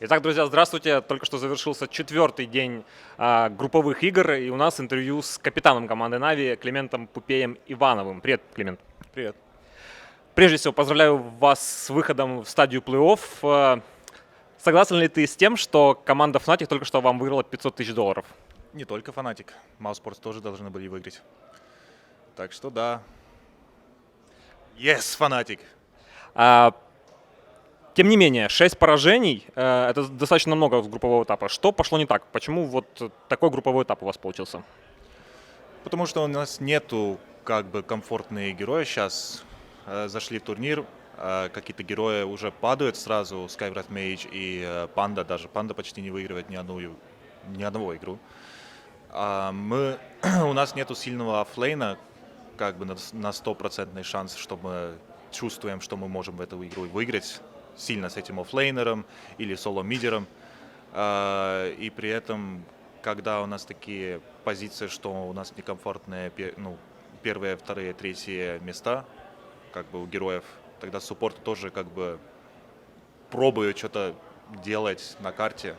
Итак, друзья, здравствуйте. Только что завершился четвертый день групповых игр, и у нас интервью с капитаном команды Нави Климентом Пупеем Ивановым. Привет, Климент. Привет. Прежде всего, поздравляю вас с выходом в стадию плей-офф. Согласен ли ты с тем, что команда Fnatic только что вам выиграла $500 000? Не только Fnatic. Mousesports тоже должны были выиграть. Так что да. Yes, Fnatic! Тем не менее, 6 поражений это достаточно много с группового этапа. Что пошло не так? Почему вот такой групповой этап у вас получился? Потому что у нас нету комфортные герои сейчас. Зашли в турнир, какие-то герои уже падают сразу. Skywrath Mage и Панда даже. Панда почти не выигрывает ни одного игру. У нас нету сильного оффлейна, на 100% шанс, что мы чувствуем, что мы можем в эту игру выиграть сильно с этим оффлейнером или соло-мидером. И при этом, когда у нас такие позиции, что у нас некомфортные первые, вторые, третьи места, у героев, тогда суппорт тоже пробует что-то делать на карте.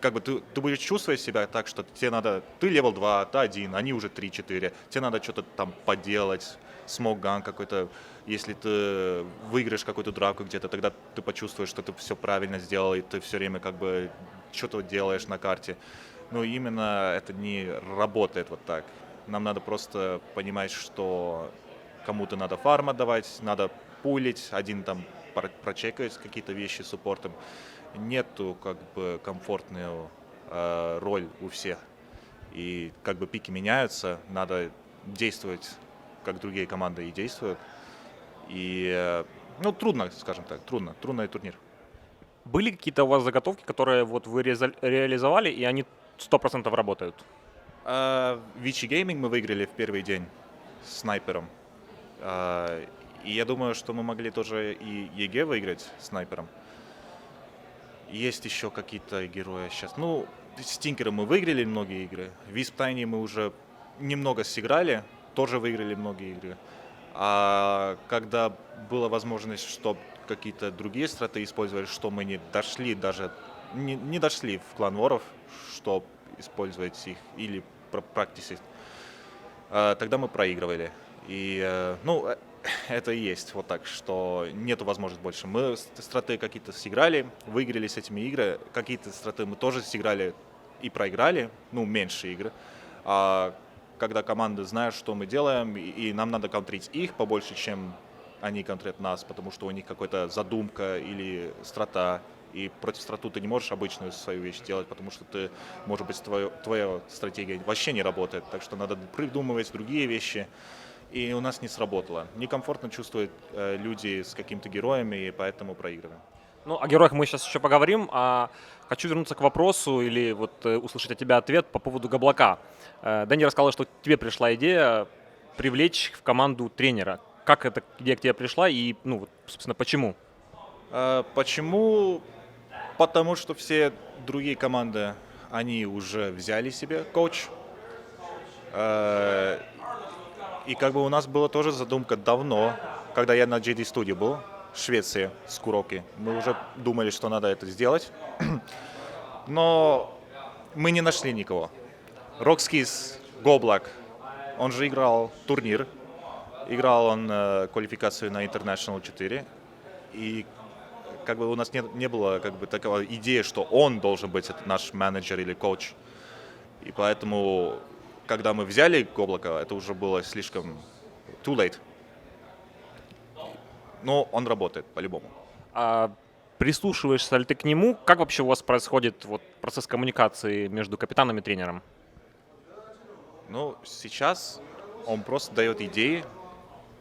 Ты будешь чувствовать себя так, что ты левел 2, ты 1, они уже 3-4, тебе надо что-то там поделать, смог-ган какой-то. Если ты выиграешь какую-то драку где-то, тогда ты почувствуешь, что ты все правильно сделал, и ты все время что-то делаешь на карте. Но именно это не работает вот так. Нам надо просто понимать, что кому-то надо фарм отдавать, надо пулить, один там прочекать какие-то вещи с суппортом. Нету комфортную роль у всех. И пики меняются, надо действовать, как другие команды и действуют. И, трудно, скажем так, трудный турнир. Были какие-то у вас заготовки, которые вот вы реализовали, и они 100% работают? Vichy Gaming мы выиграли в первый день с снайпером. И я думаю, что мы могли тоже и ЕГЭ выиграть с снайпером. Есть еще какие-то герои сейчас. С Тинкером мы выиграли многие игры. В Висптайне мы уже немного сыграли, тоже выиграли многие игры. А когда была возможность, чтобы какие-то другие стратегии использовать, что мы не дошли не дошли в клан воров, чтобы использовать их или практисить, тогда мы проигрывали. И, это и есть вот так, что нету возможности больше. Мы стратегии какие-то сыграли, выиграли с этими играми. Какие-то стратегии мы тоже сыграли и проиграли, меньше игры. Когда команды знают, что мы делаем, и нам надо контрить их побольше, чем они контрят нас, потому что у них какая-то задумка или страта. И против страту ты не можешь обычную свою вещь делать, потому что может быть, твоя стратегия вообще не работает. Так что надо придумывать другие вещи. И у нас не сработало. Некомфортно чувствуют люди с какими-то героями, и поэтому проигрываем. О героях мы сейчас еще поговорим, а хочу вернуться к вопросу или услышать от тебя ответ по поводу Габлака. Дэнни рассказал, что тебе пришла идея привлечь в команду тренера. Как эта идея к тебе пришла и, собственно, почему? Почему? Потому что все другие команды, они уже взяли себе коуч. И у нас была тоже задумка давно, когда я на JD Studio был, в Швеции, с Куроки. Мы уже думали, что надо это сделать. Но мы не нашли никого. Roxkis, Гоблак, он же играл турнир. Играл он квалификацию на International 4. И у нас не было такого идеи, что он должен быть наш менеджер или коуч. И поэтому, когда мы взяли Гоблака, это уже было слишком too late. Но он работает по-любому. Прислушиваешься ли ты к нему? Как вообще у вас происходит процесс коммуникации между капитаном и тренером? Сейчас он просто дает идеи,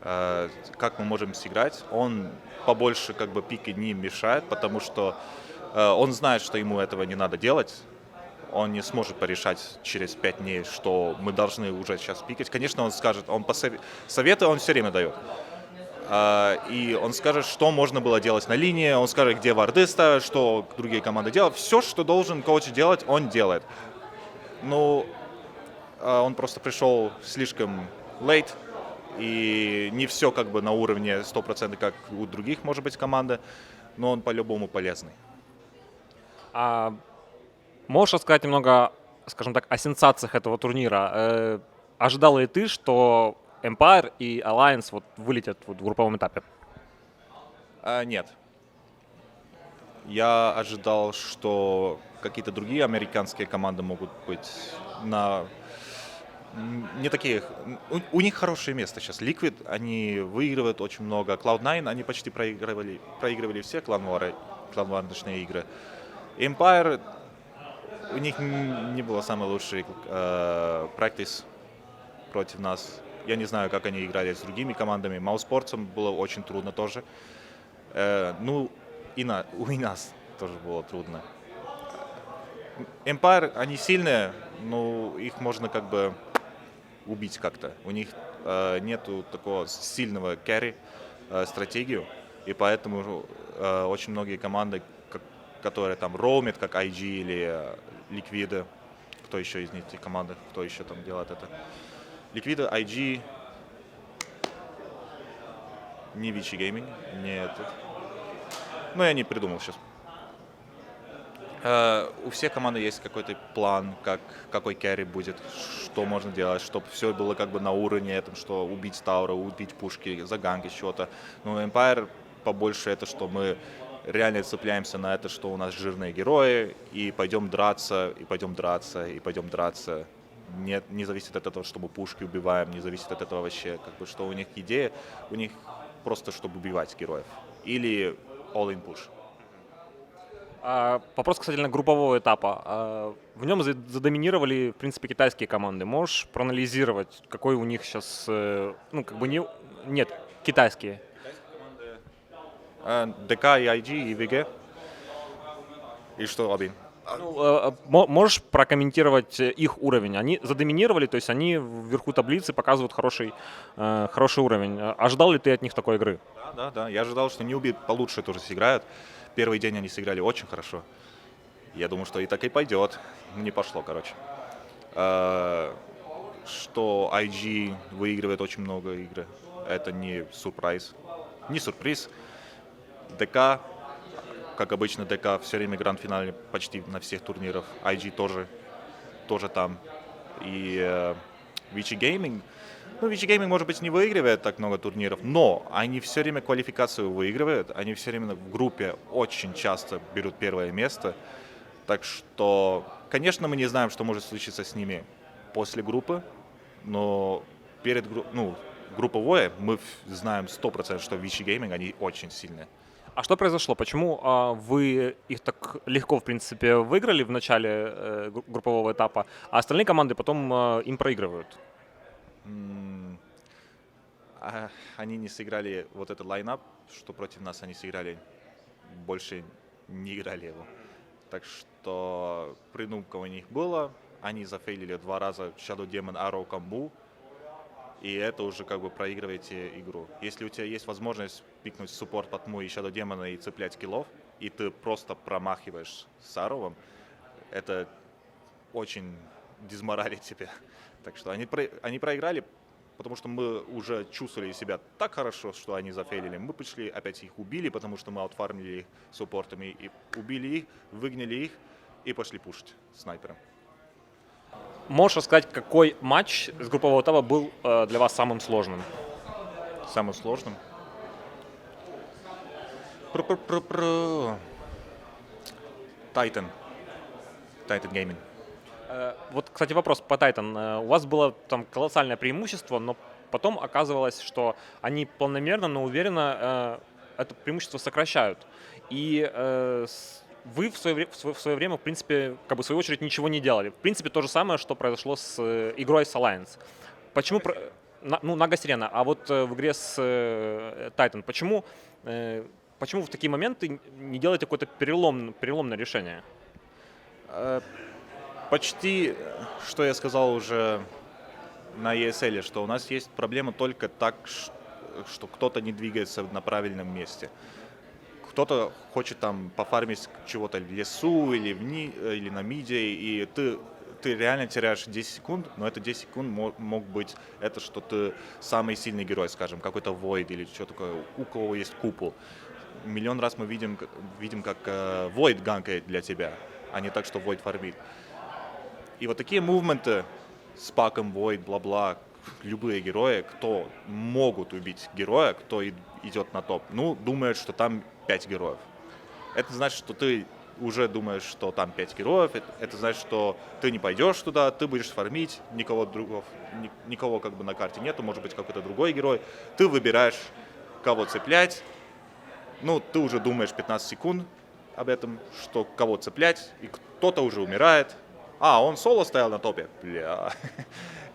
как мы можем сыграть. Он побольше пики не мешает, потому что он знает, что ему этого не надо делать. Он не сможет порешать через 5 дней, что мы должны уже сейчас пикать. Конечно, он скажет, советы он все время дает. И он скажет, что можно было делать на линии, он скажет, где варды ставят, что другие команды делают. Все, что должен коуч делать, он делает. Он просто пришел слишком late, и не все на уровне 100%, как у других, может быть, команды, но он по-любому полезный. А можешь рассказать немного, скажем так, о сенсациях этого турнира? Ожидал ли ты, что Empire и Alliance вот вылетят вот в групповом этапе? Нет. Я ожидал, что какие-то другие американские команды могут быть на не такие. У них хорошее место сейчас. Liquid, они выигрывают очень много. Cloud9, они почти проигрывали все кланварочные игры. Empire, у них не было самый лучший практис против нас. Я не знаю, как они играли с другими командами. Мауспортсом было очень трудно тоже. Ну, у нас тоже было трудно. Empire, они сильные, но их можно как бы убить как-то. У них нету такого сильного carry стратегию, и поэтому очень многие команды, которые там роумят, как IG или Liquid, кто еще из этих команд, кто еще там делает это? Liquid, IG, не Vici Gaming, не этот. Ну, я не придумал сейчас. У всех команд есть какой-то план, какой carry будет, что можно делать, чтобы все было как бы на уровне этом, что убить Таура, убить пушки, заганки, что-то. Но Empire побольше это, что мы реально цепляемся на это, что у нас жирные герои, и пойдем драться, и пойдем драться, и пойдем драться. Не зависит от этого, чтобы пушки убиваем, не зависит от этого вообще, как бы, что у них идея, у них просто, чтобы убивать героев. Или all-in push. Вопрос касательно группового этапа. В нем задоминировали, в принципе, китайские команды. Можешь проанализировать, какой у них сейчас, ну, как бы не... Нет, китайские. ДК и IG и ВГ. И что, Абин? Ну, можешь прокомментировать их уровень? Они задоминировали, то есть они вверху таблицы показывают хороший уровень. Ожидал ли ты от них такой игры? Да. Я ожидал, что Ньюби получше тоже сыграют. Первый день они сыграли очень хорошо. Я думаю, что и так и пойдет. Не пошло, короче. Что IG выигрывает очень много игр. Это не сюрприз. Не сюрприз. ДК, как обычно, ДК все время гранд-финале почти на всех турнирах. IG тоже там. И Vici Gaming. Ну, Vici Gaming, может быть, не выигрывает так много турниров, но они все время квалификацию выигрывают. Они все время в группе очень часто берут первое место. Так что, конечно, мы не знаем, что может случиться с ними после группы, но перед групповое мы знаем 100%, что Vici Gaming, они очень сильные. А что произошло? Почему вы их так легко, в принципе, выиграли в начале группового этапа, а остальные команды потом им проигрывают? Они не сыграли вот этот лайнап, что против нас они сыграли, больше не играли его. Так что придумка у них была, они зафейлили 2 раза Shadow Demon, Arrow, Камбу, и это уже как бы проигрываете игру. Если у тебя есть возможность пикнуть суппорт под Му и Shadow Demon и цеплять киллов, и ты просто промахиваешь с Арровом, это очень дезморалит тебя. Так что они проиграли, потому что мы уже чувствовали себя так хорошо, что они зафейлили. Мы пришли, опять их убили, потому что мы аутфармили их суппортами, и убили их, выгнали их и пошли пушить снайпером. Можешь рассказать, какой матч с группового этапа был для вас самым сложным? Самым сложным? Titan Gaming. Вот, кстати, вопрос по Titan. У вас было там колоссальное преимущество, но потом оказывалось, что они планомерно, но уверенно это преимущество сокращают. И вы в свое время, в принципе, как бы в свою очередь ничего не делали. В принципе, то же самое, что произошло с игрой с Alliance. Почему? Нага Сирена. А вот в игре с Titan, почему в такие моменты не делаете какое-то переломное решение? Почти, что я сказал уже на ESL, что у нас есть проблема только так, что кто-то не двигается на правильном месте. Кто-то хочет там пофармить чего-то в лесу или на миде, и ты реально теряешь 10 секунд, но это 10 секунд мог быть это, что ты самый сильный герой, скажем, какой-то Void или что такое, у кого есть купол. миллион раз мы видим как Void ганкает для тебя, а не так, что Void фармит. И вот такие мувменты с паком Void, бла-бла, любые герои, кто могут убить героя, кто идет на топ, ну, думают, что там 5 героев. Это значит, что ты уже думаешь, что там 5 героев, это значит, что ты не пойдешь туда, ты будешь фармить, никого как бы на карте нету, может быть какой-то другой герой, ты выбираешь, кого цеплять, ну, ты уже думаешь 15 секунд об этом, что кого цеплять, и кто-то уже умирает, он соло стоял на топе, бля,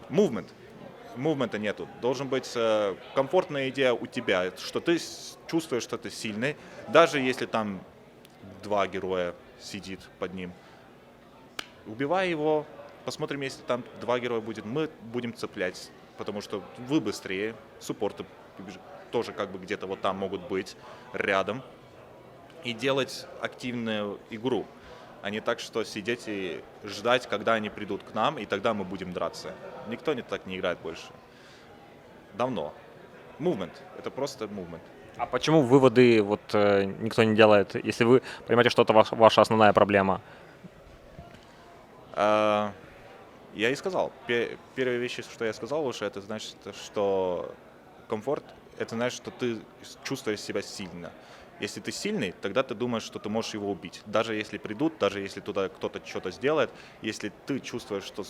мувмента нету, должен быть комфортная идея у тебя, что ты чувствуешь, что ты сильный, даже если там 2 героя сидит под ним. Убивай его, посмотрим, если там 2 героя будет, мы будем цеплять, потому что вы быстрее, суппорты тоже как бы где-то вот там могут быть рядом, и делать активную игру, а не так, что сидеть и ждать, когда они придут к нам, и тогда мы будем драться. Никто так не играет больше. Давно. Мувмент. Это просто мувмент. А почему выводы вот никто не делает, если вы понимаете, что это ваша основная проблема? Я и сказал. Первая вещь, что я сказал уже, это значит, что комфорт, это значит, что ты чувствуешь себя сильно. Если ты сильный, тогда ты думаешь, что ты можешь его убить. Даже если придут, даже если туда кто-то что-то сделает, если ты чувствуешь, что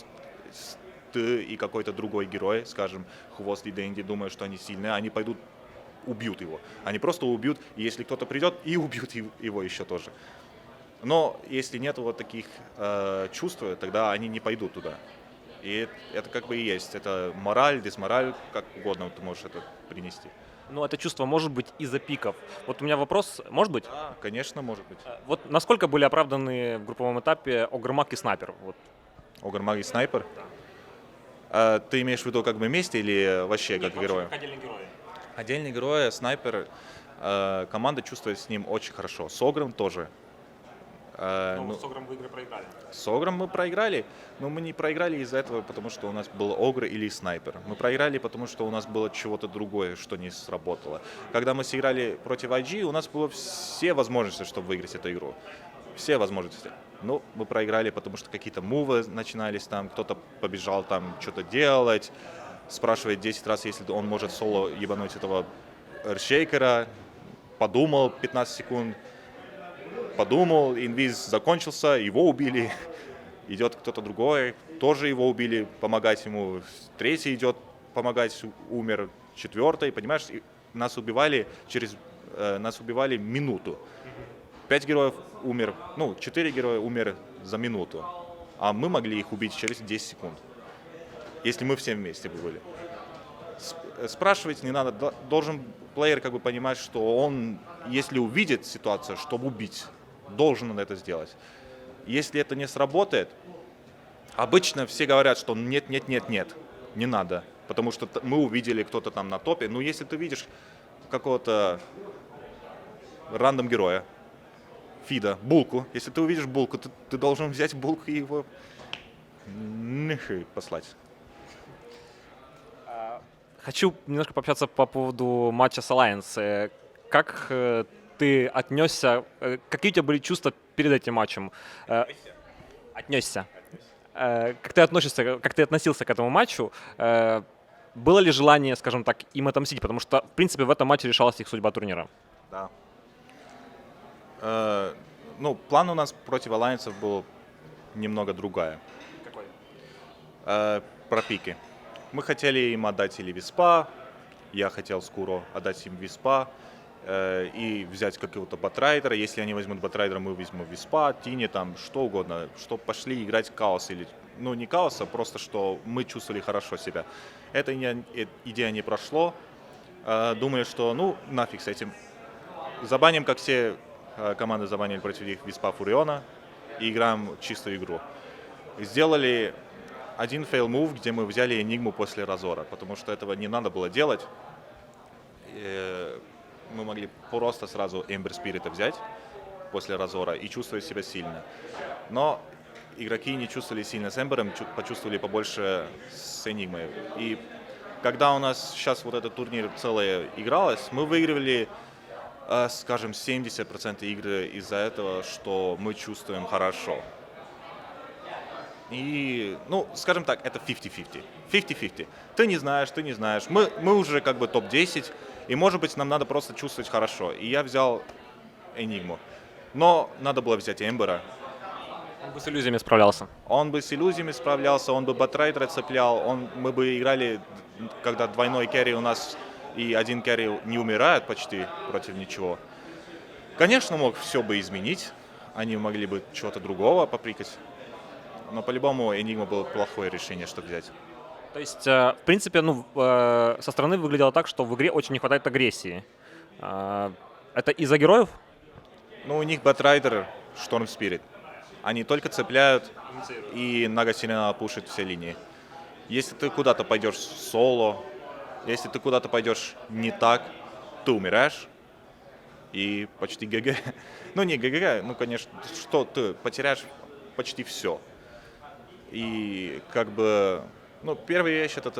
ты и какой-то другой герой, скажем, Хвост и Дэнди, думают, что они сильные, они пойдут убьют его. Они просто убьют, и если кто-то придет, и убьют его еще тоже. Но если нет вот таких чувств, тогда они не пойдут туда. И это как бы и есть. Это мораль, дисмораль, как угодно ты можешь это принести. Ну, это чувство может быть из-за пиков. Вот у меня вопрос, может быть? Да, конечно, может быть. Вот насколько были оправданы в групповом этапе Огрмак и Снайпер? Вот. Огрмак и Снайпер? Да. Ты имеешь в виду как бы вместе или вообще как герои? Как отдельные герои. Отдельные герои, Снайпер, команда чувствует с ним очень хорошо. С Огром тоже. С Огром вы игры проиграли. С Огром мы проиграли, но мы не проиграли из-за этого, потому что у нас был Огр или Снайпер. Мы проиграли, потому что у нас было чего-то другое, что не сработало. Когда мы сыграли против IG, у нас было все возможности, чтобы выиграть эту игру. Все возможности. Но мы проиграли, потому что какие-то мувы начинались там, кто-то побежал там что-то делать, спрашивает 10 раз, если он может соло ебануть этого Эршейкера, подумал 15 секунд, подумал, инвиз закончился, его убили, идет кто-то другой, тоже его убили, помогать ему, третий идет помогать, умер, четвертый, понимаешь, нас убивали минуту. 5 героев умер, 4 героя умер за минуту, а мы могли их убить через 10 секунд, если мы все вместе бы были. Спрашивать не надо, должен плеер как бы понимать, что он, если увидит ситуацию, чтобы убить, должен он это сделать. Если это не сработает, обычно все говорят, что нет, не надо, потому что мы увидели кто-то там на топе. Но если ты видишь какого-то рандом героя, фида, булку, если ты увидишь булку, ты должен взять булку и его послать. Хочу немножко пообщаться по поводу матча с Alliance. Как ты отнесся, какие у тебя были чувства перед этим матчем? Отнесся. Как ты относился к этому матчу? Было ли желание, скажем так, им отомстить? Потому что, в принципе, в этом матче решалась их судьба турнира. Да. План у нас против Alliance был немного другая. Какой? Про пики. Мы хотели им отдать или Виспа, я хотел Скуро отдать им Виспа и взять какого-то батрайдера. Если они возьмут батрайдера, мы возьмем Виспа, Тини, там что угодно, чтобы пошли играть Хаос. Или, не Хаос, а просто, что мы чувствовали хорошо себя. Эта идея не прошло. Думали, что нафиг с этим. Забаним, как все команды забанили против них Виспа Фуриона и играем чистую игру. Сделали один фейл мув, где мы взяли Энигму после Разора, потому что этого не надо было делать. Мы могли просто сразу Эмбер Спирита взять после Разора и чувствовать себя сильно. Но игроки не чувствовали сильно с Эмбером, почувствовали побольше с Энигмой. И когда у нас сейчас вот этот турнир целое игралось, мы выигрывали скажем, 70% игры из-за этого, что мы чувствуем хорошо. И, ну, скажем так, это 50-50. 50-50. Ты не знаешь. Мы уже как бы топ-10, и, может быть, нам надо просто чувствовать хорошо. И я взял Энигму. Но надо было взять Эмбера. Он бы с иллюзиями справлялся. Он бы с иллюзиями справлялся, он бы Батрайдера цеплял, мы бы играли, когда двойной керри у нас и один керри не умирает почти против ничего. Конечно, мог все бы изменить, они могли бы чего-то другого поприкать, но по-любому Энигма было плохое решение, чтобы взять. То есть, в принципе, ну, со стороны выглядело так, что в игре очень не хватает агрессии. Это из-за героев? Ну, у них Батрайдер, Шторм Спирит. Они только цепляют, и Нага Сирена пушит все линии. Если ты куда-то пойдешь соло, если ты куда-то пойдешь не так, ты умираешь, и почти ГГ. Ну, не ГГ, ну, конечно, что ты потеряешь почти все. И как бы, ну, первая вещь, это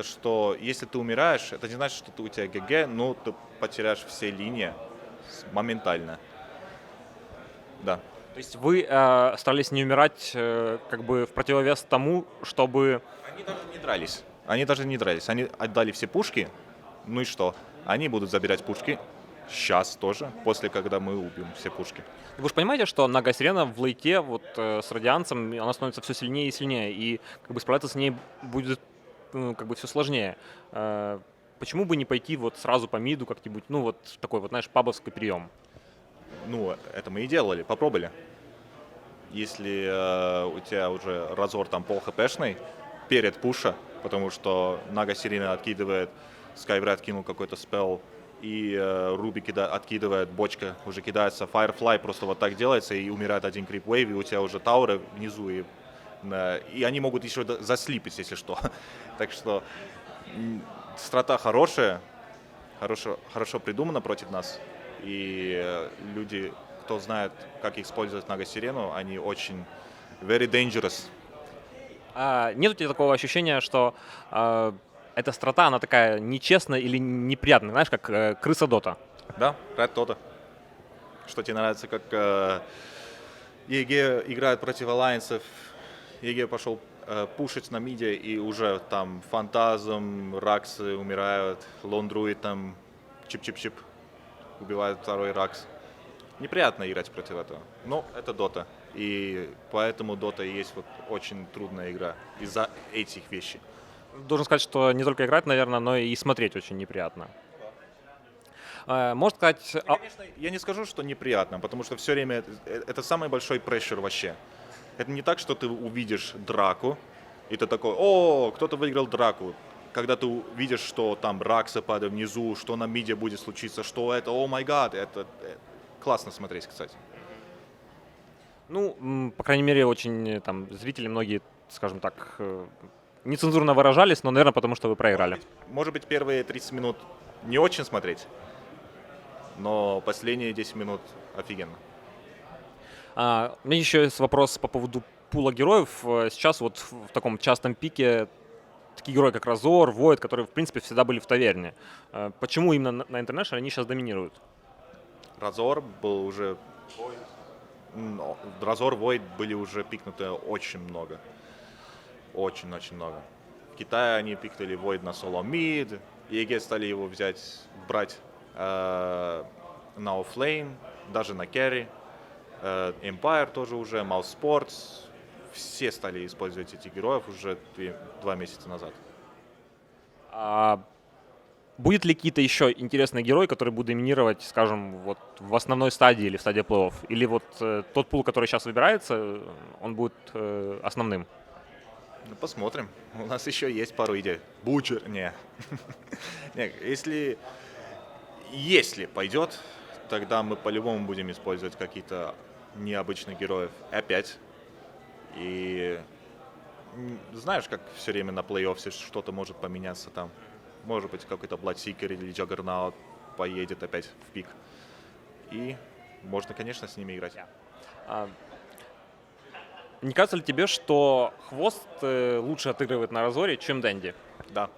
что если ты умираешь, это не значит, что у тебя ГГ, но ты потеряешь все линии моментально. Да. То есть вы старались не умирать как бы в противовес тому, чтобы... Они даже не дрались. Они отдали все пушки. Ну и что? Они будут забирать пушки. Сейчас тоже, после когда мы убьем все пушки. Вы же понимаете, что Нага Сирена в лейте вот с радианцем, она становится все сильнее и сильнее, и как бы справляться с ней будет как бы все сложнее. Почему бы не пойти вот сразу по миду как-нибудь, ну вот такой вот, знаешь, пабовский прием? Ну, это мы и делали, попробовали. Если у тебя уже разор там пол хпшный перед пуша, потому что Нага Сирена откидывает, Скайврайт кинул какой-то спелл, и Руби откидывает, бочка уже кидается, Firefly просто вот так делается, и умирает один крипвейв, и у тебя уже тауры внизу, и они могут еще заслипить, если что. Так что страта хорошая, хорошо придумана против нас, и люди, кто знает, как использовать Нага Сирену, они очень very dangerous. Нет у тебя такого ощущения, что эта страта, она такая нечестная или неприятная, знаешь, как крыса Дота? Да, Red Dota. Что тебе нравится, как ЕГЭ играет против альянсов, ЕГЭ пошел пушить на миде, и уже там Фантазм, Раксы умирают, Лондруид там чип-чип-чип убивает второй Ракс. Неприятно играть против этого. Но это Дота. И поэтому Дота и есть вот очень трудная игра из-за этих вещей. Должен сказать, что не только играть, наверное, но и смотреть очень неприятно. Можно сказать... Конечно, я не скажу, что неприятно, потому что все время это самый большой прессер вообще. Это не так, что ты увидишь драку, и ты такой, о, кто-то выиграл драку. Когда ты увидишь, что там Ракса падает внизу, что на миде будет случиться, что это, о май гад, это классно смотреть, кстати. Ну, по крайней мере, очень там зрители многие, скажем так, нецензурно выражались, но, наверное, потому что вы проиграли. Может быть, первые 30 минут не очень смотреть, но последние 10 минут офигенно. У меня еще есть вопрос по поводу пула героев. Сейчас вот в таком частом пике такие герои, как Разор, Void, которые, в принципе, всегда были в таверне. Почему именно на International они сейчас доминируют? Разор был уже... Разор, Void были уже пикнуты очень много. Очень-очень много. В Китае они пикнули Void на соло мид, ЕГЭ стали его брать на оффлейн, даже на керри. Empire тоже уже, Mouse Sports. Все стали использовать этих героев уже 2 месяца назад. Будет ли какие-то еще интересные герои, которые будут доминировать, скажем, вот в основной стадии или в стадии плей-офф? Или вот тот пул, который сейчас выбирается, он будет основным? Ну, посмотрим. У нас еще есть пару идей. Бучер, не. Если пойдет, тогда мы по-любому будем использовать какие-то необычных героев опять. И знаешь, как все время на плей-оффе что-то может поменяться там. Может быть, какой-то Bloodseeker или Juggernaut поедет опять в пик. И можно, конечно, с ними играть. Не кажется ли тебе, что Хвост лучше отыгрывает на Разоре, чем Дэнди? Да.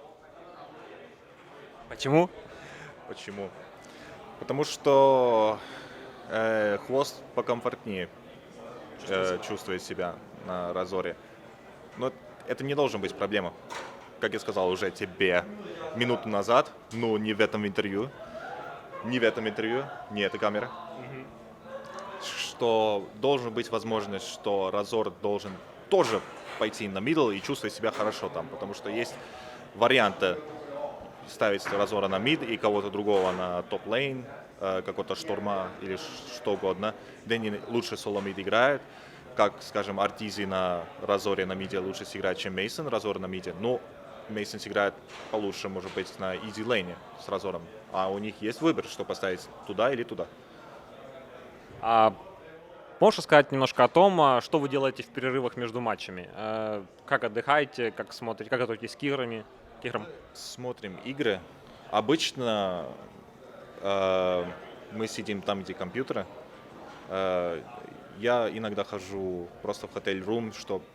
Почему? Почему? Потому что хвост покомфортнее чувствует себя на разоре. Но это не должен быть проблема. Как я сказал уже тебе минуту назад, ну не в этом интервью, не эта камера, что должен быть возможность, что разор должен тоже пойти на мидл и чувствовать себя хорошо там, потому что есть варианты ставить разора на мид и кого-то другого на топ-лейн, какого-то шторма или что угодно. Дэнни лучше соло-мид играет, как, скажем, Артизи на разоре на миде лучше сыграет, чем Мейсон разор на миде. Но Мейсон сыграет получше, может быть, на изи-лейне с разором. А у них есть выбор, что поставить туда или туда. А можешь рассказать немножко о том, что вы делаете в перерывах между матчами? Как отдыхаете, как смотрите, как готовитесь к играм? Смотрим игры. Обычно мы сидим там, где компьютеры. Я иногда хожу просто в хотель-рум, чтобы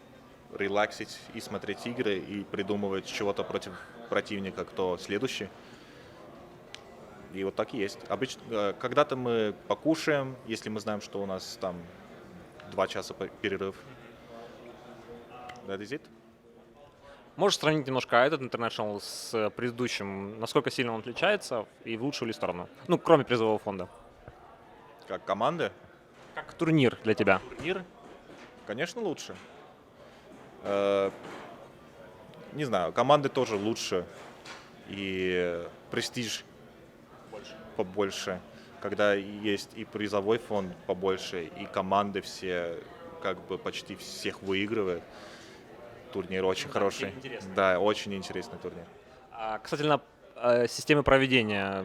релаксить и смотреть игры, и придумывать чего-то против противника, кто следующий. И вот так и есть. Обычно, когда-то мы покушаем, если мы знаем, что у нас там 2 часа перерыв. That is it. Можешь сравнить немножко этот International с предыдущим? Насколько сильно он отличается и в лучшую ли сторону? Ну, кроме призового фонда. Как команды? Как турнир для тебя? Турнир, конечно, лучше. Не знаю, команды тоже лучше. И престиж побольше. Когда есть и призовой фонд побольше, и команды все, как бы почти всех выигрывают. Турнир очень хороший. Интересный. Да, очень интересный турнир. Касательно системы проведения,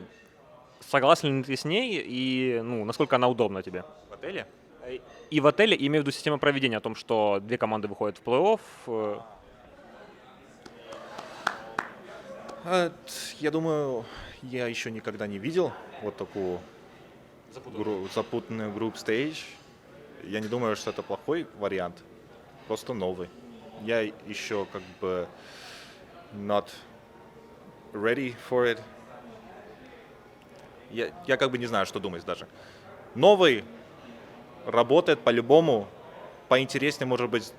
согласен ли ты с ней и насколько она удобна тебе? В отеле? И в отеле, и имею в виду система проведения, о том, что 2 команды выходят в плей-офф. Я думаю, я еще никогда не видел вот такую запутанную групп стейдж. Я не думаю, что это плохой вариант, просто новый. Я еще как бы not ready for it. Я как бы не знаю, что думать даже. Новый работает по-любому, поинтереснее может быть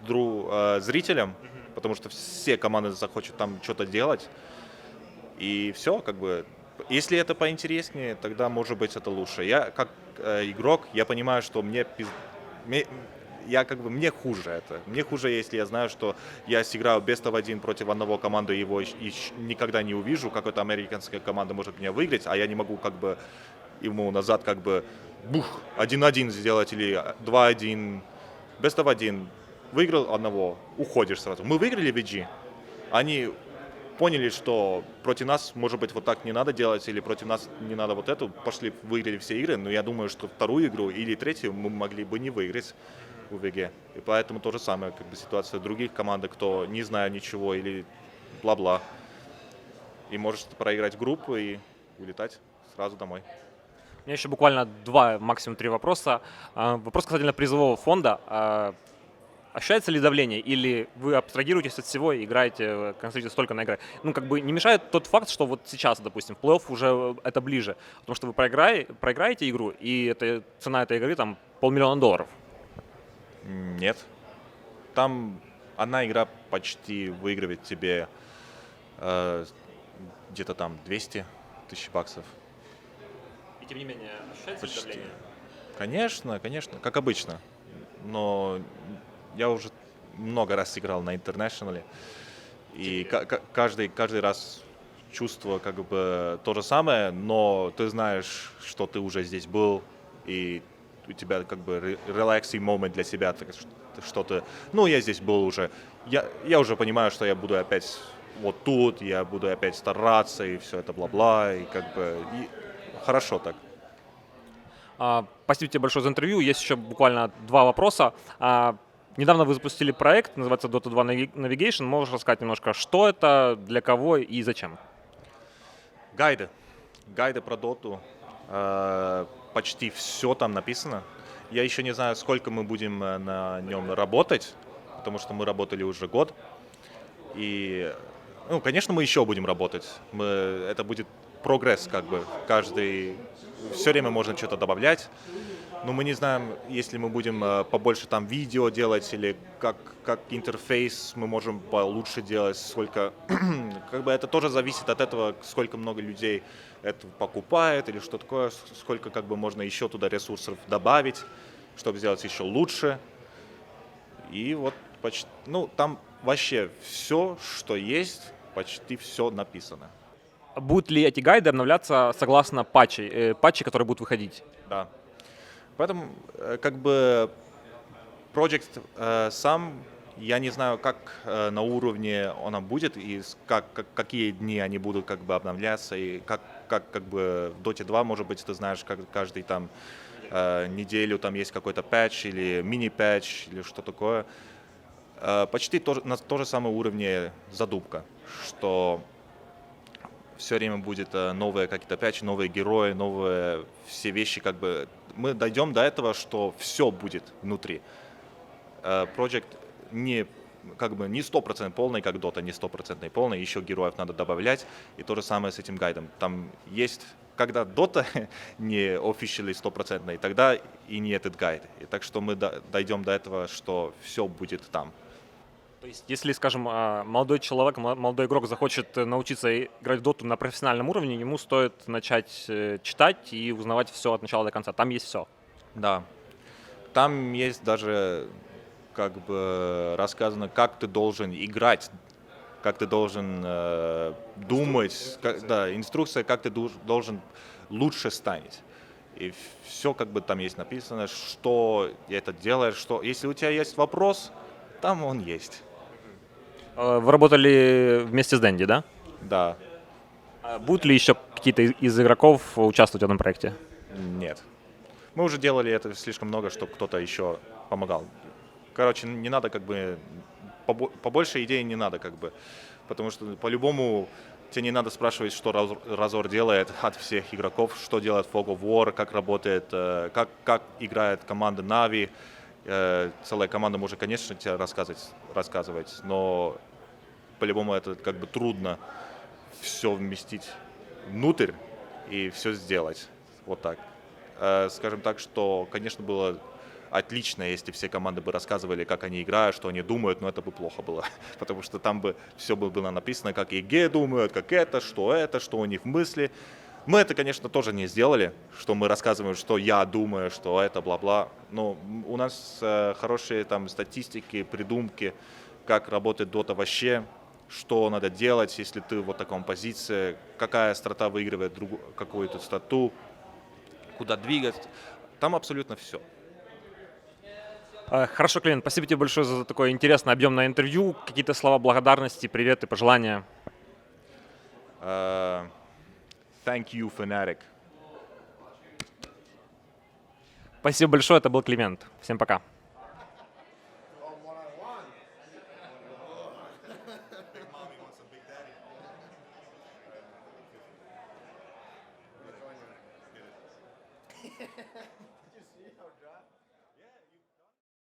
зрителям, потому что все команды захотят там что-то делать. И все, как бы, если это поинтереснее, тогда, может быть, это лучше. Я, как игрок, я понимаю, что мне хуже это. Мне хуже, если я знаю, что я сыграю best of 1 против одного команды, его и никогда не увижу, какая-то американская команда может меня выиграть, а я не могу как бы ему назад как бы 1-1 сделать или 2-1. Best of 1. Выиграл одного, уходишь сразу. Мы выиграли VG. Они поняли, что против нас, может быть, вот так не надо делать, или против нас не надо вот эту. Пошли, выиграли все игры, но я думаю, что вторую игру или третью мы могли бы не выиграть у ВГ. И поэтому то же самое, как бы ситуация других команд, кто не знает ничего или бла-бла. И может проиграть группу и улетать сразу домой. У меня еще буквально 2, максимум 3 вопроса. Вопрос касательно призового фонда. Ощущается ли давление, или вы абстрагируетесь от всего и играете, концентрируетесь только на игре? Как бы не мешает тот факт, что вот сейчас, допустим, в плей-офф уже это ближе, потому что вы проиграете игру, и цена этой игры там $500 000. Нет. Там одна игра почти выигрывает тебе где-то там 200 тысяч баксов. И тем не менее, ощущается ли давление? Конечно, как обычно. Но я уже много раз играл на интернешнале, и каждый раз чувство как бы то же самое, но ты знаешь, что ты уже здесь был, и у тебя как бы relaxing moment для себя, что ты, я здесь был уже, я уже понимаю, что я буду опять вот тут, я буду опять стараться, и все это бла-бла, и как бы хорошо так. Спасибо тебе большое за интервью. Есть еще буквально 2 вопроса. Недавно вы запустили проект, называется Dota 2 Navigation. Можешь рассказать немножко, что это, для кого и зачем? Гайды про доту. Почти все там написано. Я еще не знаю, сколько мы будем на нем работать, потому что мы работали уже год. И, конечно, мы еще будем работать. Это будет прогресс, как бы, каждый, все время можно что-то добавлять, но мы не знаем, если мы будем побольше там видео делать или как интерфейс мы можем получше делать, сколько, как бы это тоже зависит от этого, сколько много людей это покупает или что такое, сколько как бы можно еще туда ресурсов добавить, чтобы сделать еще лучше. И вот почти, ну, там вообще все, что есть, почти все написано. Будут ли эти гайды обновляться согласно патчей, которые будут выходить? Да. Поэтому как бы проект сам, я не знаю, как на уровне она будет и какие дни они будут как бы обновляться и как бы в Dota 2, может быть, ты знаешь, как каждый там неделю там есть какой-то патч или мини-патч или что такое. Почти на том же самом уровне задумка, что все время будет новые какие-то патчи, новые герои, новые все вещи, как бы мы дойдем до этого, что все будет внутри. Project не как бы не 100% полный, как Dota, не 100% полный, еще героев надо добавлять, и то же самое с этим гайдом. Там есть, когда Dota не officially 100%, тогда и не этот гайд. И так что мы дойдем до этого, что все будет там. То есть, если, скажем, молодой человек, молодой игрок захочет научиться играть в доту на профессиональном уровне, ему стоит начать читать и узнавать все от начала до конца. Там есть все. Да. Там есть даже как бы рассказано, как ты должен играть, как ты должен думать, инструкция, как ты должен лучше стать. И все как бы там есть написано, что это делаешь, что если у тебя есть вопрос, там он есть. Вы работали вместе с Дэнди, да? Да, Будут ли еще какие-то из игроков участвовать в этом проекте? нет. Мы уже делали это слишком много, чтобы кто-то еще помогал. Короче, не надо как бы, побольше идей не надо как бы, потому что по-любому тебе не надо спрашивать, что Разор делает от всех игроков, что делает Fog of War, как работает, как играет команда Na'Vi. Целая команда может, конечно, тебе рассказывать, но по-любому это как бы трудно все вместить внутрь и все сделать. Вот так. Скажем так, что, конечно, было отлично, если все команды бы рассказывали, как они играют, что они думают, но это бы плохо было, потому что там бы все было написано, как ЕГЭ думают, как это, что у них в мысли. Мы это, конечно, тоже не сделали, что мы рассказываем, что я думаю, что это, бла-бла. Но у нас хорошие там статистики, придумки, как работает Dota вообще, что надо делать, если ты в вот таком позиции, какая страта выигрывает какую-то страту, куда двигаться. Там абсолютно все. Хорошо, Клин, спасибо тебе большое за такое интересное, объемное интервью. Какие-то слова благодарности, приветы, пожелания? Thank you, Fnatic. Спасибо большое, это был Климент. Всем пока. Did you see how dry?